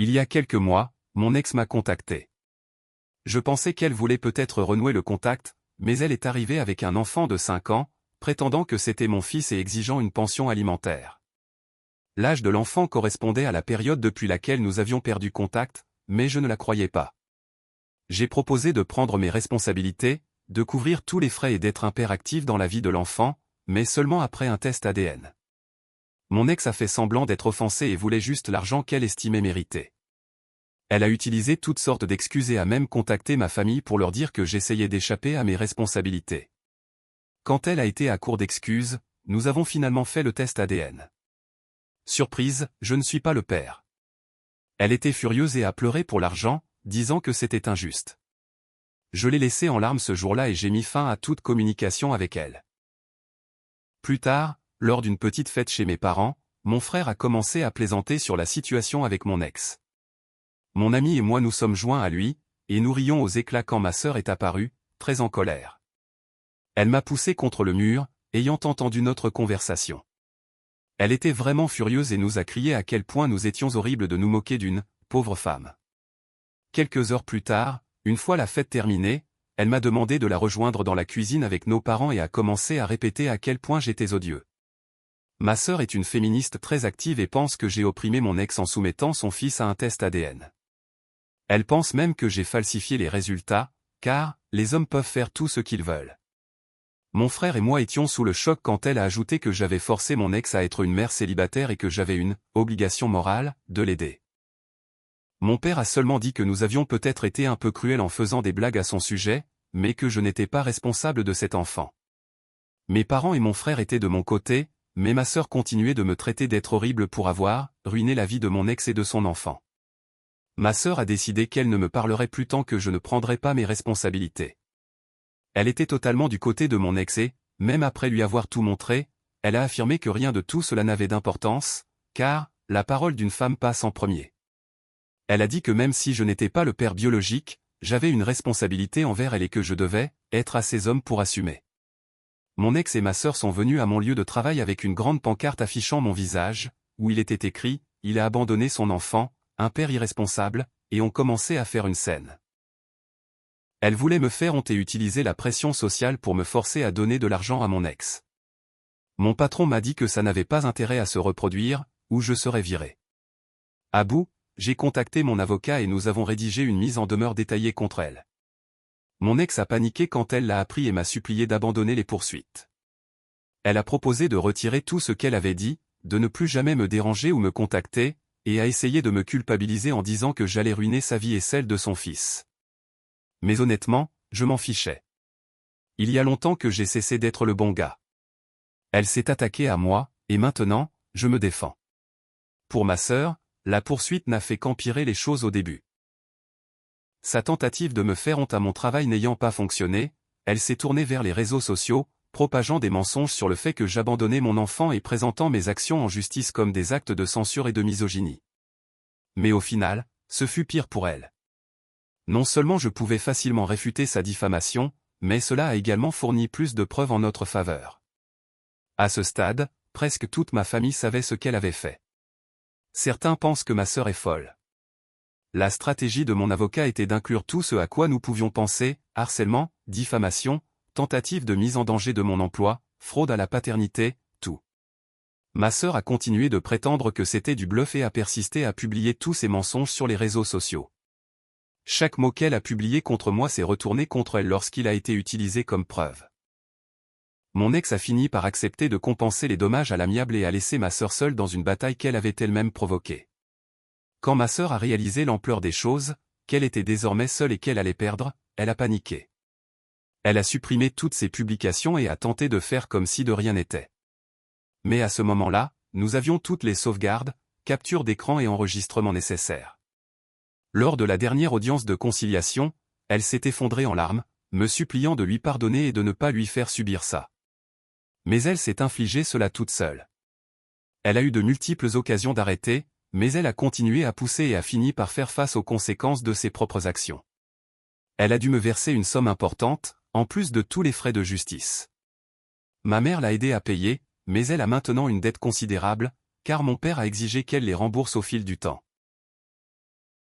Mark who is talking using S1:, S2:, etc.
S1: Il y a quelques mois, mon ex m'a contacté. Je pensais qu'elle voulait peut-être renouer le contact, mais elle est arrivée avec un enfant de 5 ans, prétendant que c'était mon fils et exigeant une pension alimentaire. L'âge de l'enfant correspondait à la période depuis laquelle nous avions perdu contact, mais je ne la croyais pas. J'ai proposé de prendre mes responsabilités, de couvrir tous les frais et d'être un père actif dans la vie de l'enfant, mais seulement après un test ADN. Mon ex a fait semblant d'être offensée et voulait juste l'argent qu'elle estimait mériter. Elle a utilisé toutes sortes d'excuses et a même contacté ma famille pour leur dire que j'essayais d'échapper à mes responsabilités. Quand elle a été à court d'excuses, nous avons finalement fait le test ADN. Surprise, je ne suis pas le père. Elle était furieuse et a pleuré pour l'argent, disant que c'était injuste. Je l'ai laissée en larmes ce jour-là et j'ai mis fin à toute communication avec elle. Plus tard, lors d'une petite fête chez mes parents, mon frère a commencé à plaisanter sur la situation avec mon ex. Mon ami et moi nous sommes joints à lui, et nous rions aux éclats quand ma sœur est apparue, très en colère. Elle m'a poussé contre le mur, ayant entendu notre conversation. Elle était vraiment furieuse et nous a crié à quel point nous étions horribles de nous moquer d'une pauvre femme. Quelques heures plus tard, une fois la fête terminée, elle m'a demandé de la rejoindre dans la cuisine avec nos parents et a commencé à répéter à quel point j'étais odieux. Ma sœur est une féministe très active et pense que j'ai opprimé mon ex en soumettant son fils à un test ADN. Elle pense même que j'ai falsifié les résultats, car les hommes peuvent faire tout ce qu'ils veulent. Mon frère et moi étions sous le choc quand elle a ajouté que j'avais forcé mon ex à être une mère célibataire et que j'avais une obligation morale de l'aider. Mon père a seulement dit que nous avions peut-être été un peu cruels en faisant des blagues à son sujet, mais que je n'étais pas responsable de cet enfant. Mes parents et mon frère étaient de mon côté, mais ma sœur continuait de me traiter d'être horrible pour avoir ruiné la vie de mon ex et de son enfant. Ma sœur a décidé qu'elle ne me parlerait plus tant que je ne prendrais pas mes responsabilités. Elle était totalement du côté de mon ex et, même après lui avoir tout montré, elle a affirmé que rien de tout cela n'avait d'importance, car la parole d'une femme passe en premier. Elle a dit que même si je n'étais pas le père biologique, j'avais une responsabilité envers elle et que je devais être à ces hommes pour assumer. Mon ex et ma sœur sont venus à mon lieu de travail avec une grande pancarte affichant mon visage, où il était écrit « Il a abandonné son enfant, un père irresponsable », et ont commencé à faire une scène. Elle voulait me faire honte et utiliser la pression sociale pour me forcer à donner de l'argent à mon ex. Mon patron m'a dit que ça n'avait pas intérêt à se reproduire, ou je serais viré. À bout, j'ai contacté mon avocat et nous avons rédigé une mise en demeure détaillée contre elle. Mon ex a paniqué quand elle l'a appris et m'a supplié d'abandonner les poursuites. Elle a proposé de retirer tout ce qu'elle avait dit, de ne plus jamais me déranger ou me contacter, et a essayé de me culpabiliser en disant que j'allais ruiner sa vie et celle de son fils. Mais honnêtement, je m'en fichais. Il y a longtemps que j'ai cessé d'être le bon gars. Elle s'est attaquée à moi, et maintenant, je me défends. Pour ma sœur, la poursuite n'a fait qu'empirer les choses au début. Sa tentative de me faire honte à mon travail n'ayant pas fonctionné, elle s'est tournée vers les réseaux sociaux, propageant des mensonges sur le fait que j'abandonnais mon enfant et présentant mes actions en justice comme des actes de censure et de misogynie. Mais au final, ce fut pire pour elle. Non seulement je pouvais facilement réfuter sa diffamation, mais cela a également fourni plus de preuves en notre faveur. À ce stade, presque toute ma famille savait ce qu'elle avait fait. Certains pensent que ma sœur est folle. La stratégie de mon avocat était d'inclure tout ce à quoi nous pouvions penser, harcèlement, diffamation, tentative de mise en danger de mon emploi, fraude à la paternité, tout. Ma sœur a continué de prétendre que c'était du bluff et a persisté à publier tous ces mensonges sur les réseaux sociaux. Chaque mot qu'elle a publié contre moi s'est retourné contre elle lorsqu'il a été utilisé comme preuve. Mon ex a fini par accepter de compenser les dommages à l'amiable et a laissé ma sœur seule dans une bataille qu'elle avait elle-même provoquée. Quand ma sœur a réalisé l'ampleur des choses, qu'elle était désormais seule et qu'elle allait perdre, elle a paniqué. Elle a supprimé toutes ses publications et a tenté de faire comme si de rien n'était. Mais à ce moment-là, nous avions toutes les sauvegardes, captures d'écran et enregistrements nécessaires. Lors de la dernière audience de conciliation, elle s'est effondrée en larmes, me suppliant de lui pardonner et de ne pas lui faire subir ça. Mais elle s'est infligé cela toute seule. Elle a eu de multiples occasions d'arrêter, mais elle a continué à pousser et a fini par faire face aux conséquences de ses propres actions. Elle a dû me verser une somme importante, en plus de tous les frais de justice. Ma mère l'a aidée à payer, mais elle a maintenant une dette considérable, car mon père a exigé qu'elle les rembourse au fil du temps.